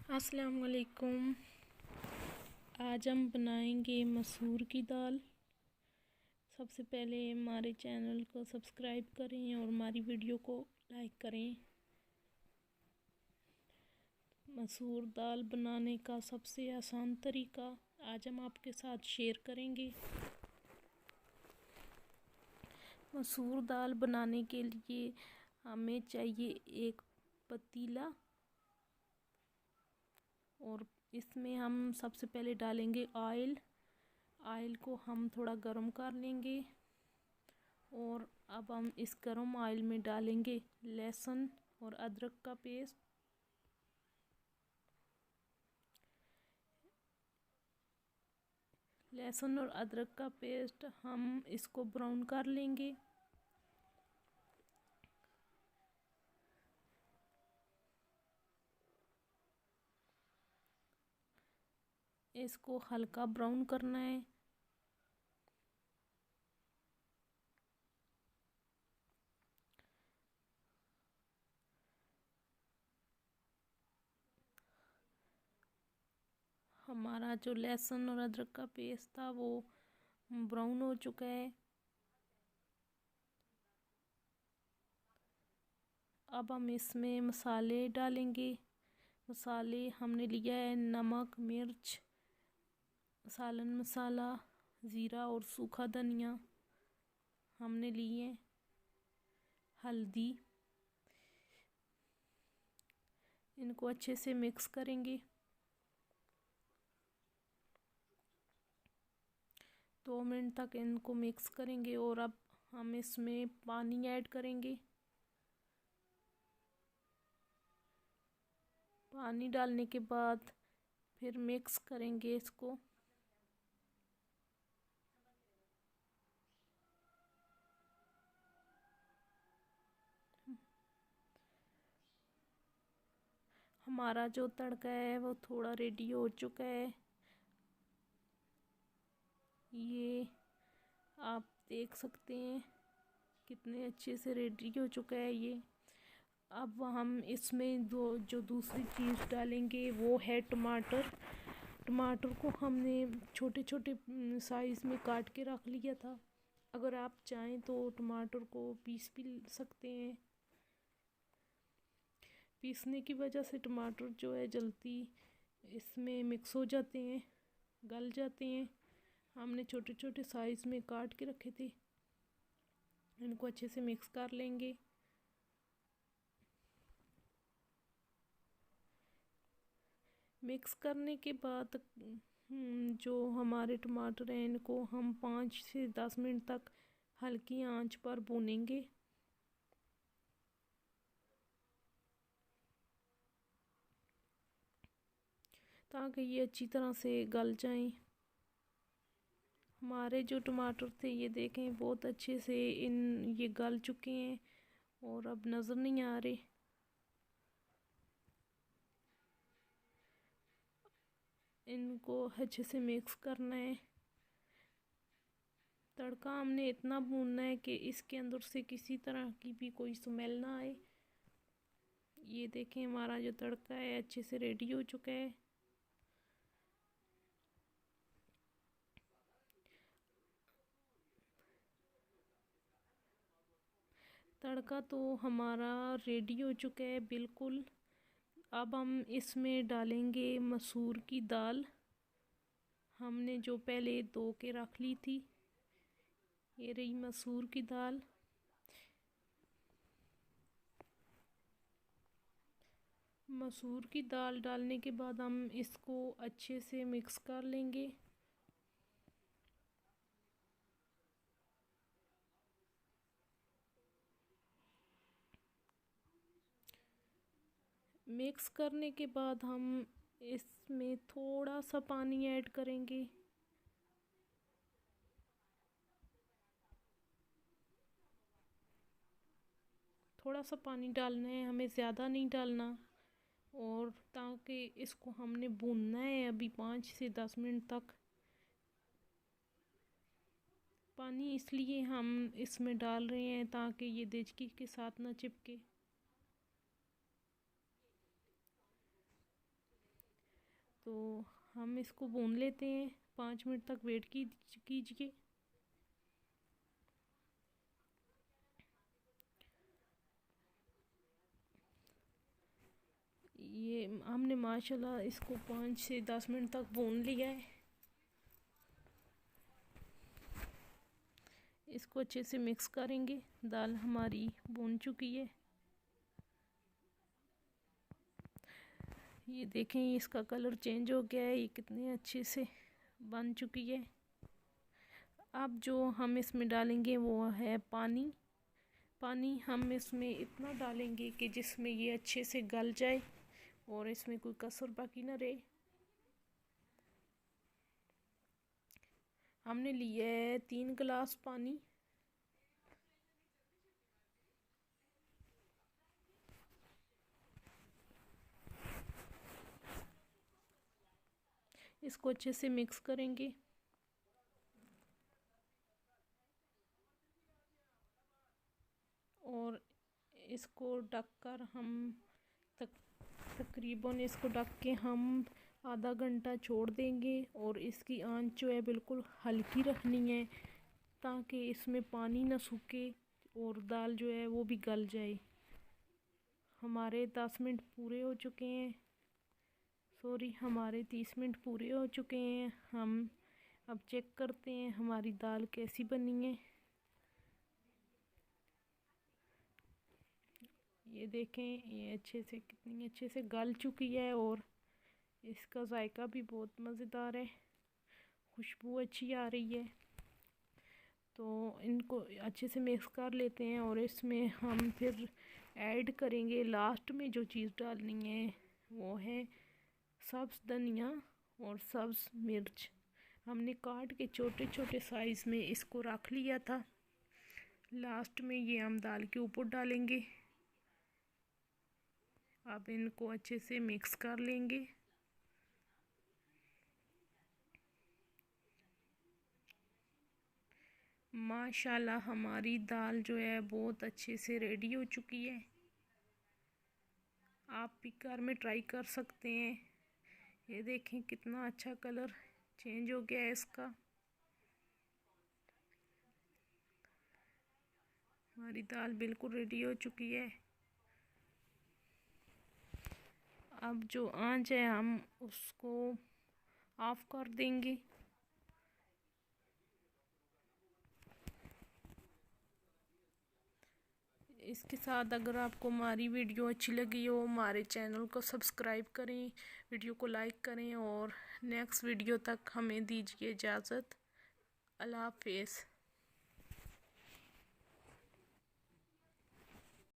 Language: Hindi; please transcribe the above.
अस्सलाम वालेकुम। आज हम बनाएंगे मसूर की दाल। सबसे पहले हमारे चैनल को सब्सक्राइब करें और हमारी वीडियो को लाइक करें। मसूर दाल बनाने का सबसे आसान तरीका आज हम आपके साथ शेयर करेंगे। मसूर दाल बनाने के लिए हमें चाहिए एक पतीला, और इसमें हम सबसे पहले डालेंगे ऑयल को हम थोड़ा गरम कर लेंगे। और अब हम इस गरम ऑयल में डालेंगे लहसुन और अदरक का पेस्ट। लहसुन और अदरक का पेस्ट हम इसको ब्राउन कर लेंगे। इसको हल्का ब्राउन करना है। हमारा जो लहसुन और अदरक का पेस्ट था वो ब्राउन हो चुका है। अब हम इसमें मसाले डालेंगे। मसाले हमने लिया है नमक, मिर्च, सालन मसाला, ज़ीरा और सूखा धनिया हमने लिए, हल्दी। इनको अच्छे से मिक्स करेंगे। 2 मिनट तक इनको मिक्स करेंगे और अब हम इसमें पानी ऐड करेंगे। पानी डालने के बाद फिर मिक्स करेंगे इसको। हमारा जो तड़का है वो थोड़ा रेडी हो चुका है। ये आप देख सकते हैं कितने अच्छे से रेडी हो चुका है ये। अब हम इसमें जो दूसरी चीज़ डालेंगे वो है टमाटर। टमाटर को हमने छोटे छोटे साइज़ में काट के रख लिया था। अगर आप चाहें तो टमाटर को पीस भी सकते हैं। पीसने की वजह से टमाटर जो है जल्दी इसमें मिक्स हो जाते हैं, गल जाते हैं। हमने छोटे छोटे साइज़ में काट के रखे थे। इनको अच्छे से मिक्स कर लेंगे। मिक्स करने के बाद जो हमारे टमाटर हैं इनको हम 5 से 10 मिनट तक हल्की आंच पर भूनेंगे। ताकि ये अच्छी तरह से गल जाएं। हमारे जो टमाटर थे ये देखें बहुत अच्छे से ये गल चुके हैं और अब नज़र नहीं आ रहे। इनको अच्छे से मिक्स करना है। तड़का हमने इतना भूनना है कि इसके अंदर से किसी तरह की भी कोई स्मेल ना आए। ये देखें हमारा जो तड़का है अच्छे से रेडी हो चुका है। तड़का तो हमारा रेडी हो चुका है बिल्कुल। अब हम इसमें डालेंगे मसूर की दाल। हमने जो पहले धो के रख ली थी, ये रही मसूर की दाल। मसूर की दाल डालने के बाद हम इसको अच्छे से मिक्स कर लेंगे। मिक्स करने के बाद हम इसमें थोड़ा सा पानी ऐड करेंगे। थोड़ा सा पानी डालना है, हमें ज़्यादा नहीं डालना। और ताकि इसको हमने भूनना है अभी 5 से 10 मिनट तक। पानी इसलिए हम इसमें डाल रहे हैं ताकि ये देचकी के साथ ना चिपके। तो हम इसको भून लेते हैं, 5 मिनट तक वेट कीजिए। ये हमने माशाल्लाह इसको 5 से 10 मिनट तक भून लिया है। इसको अच्छे से मिक्स करेंगे। दाल हमारी भून चुकी है। ये देखें, इसका कलर चेंज हो गया है, ये कितने अच्छे से बन चुकी है। अब जो हम इसमें डालेंगे वो है पानी। पानी हम इसमें इतना डालेंगे कि जिसमें ये अच्छे से गल जाए और इसमें कोई कसर बाकी ना रहे। हमने लिया है 3 गिलास पानी। इसको अच्छे से मिक्स करेंगे। और इसको ढककर हम तकरीबन इसको ढक के हम आधा घंटा छोड़ देंगे। और इसकी आंच जो है बिल्कुल हल्की रखनी है, ताकि इसमें पानी ना सूखे और दाल जो है वो भी गल जाए। हमारे 10 मिनट पूरे हो चुके हैं, सॉरी हमारे 30 मिनट पूरे हो चुके हैं। हम अब चेक करते हैं हमारी दाल कैसी बनी है। ये देखें, ये अच्छे से कितनी अच्छे से गल चुकी है और इसका जायका भी बहुत मज़ेदार है, खुशबू अच्छी आ रही है। तो इनको अच्छे से मिक्स कर लेते हैं और इसमें हम फिर ऐड करेंगे लास्ट में जो चीज़ डालनी है वो है सब्ज़ धनिया और सब्ज़ मिर्च। हमने काट के छोटे छोटे साइज़ में इसको रख लिया था। लास्ट में ये हम दाल के ऊपर डालेंगे। अब इनको अच्छे से मिक्स कर लेंगे। माशाल्लाह हमारी दाल जो है बहुत अच्छे से रेडी हो चुकी है। आप भी घर में ट्राई कर सकते हैं। ये देखें कितना अच्छा कलर चेंज हो गया है इसका। हमारी दाल बिल्कुल रेडी हो चुकी है। अब जो आंच है हम उसको ऑफ कर देंगे। इसके साथ अगर आपको हमारी वीडियो अच्छी लगी हो, हमारे चैनल को सब्सक्राइब करें, वीडियो को लाइक करें और नेक्स्ट वीडियो तक हमें दीजिए इजाज़त। अल्लाह हाफ़िज़।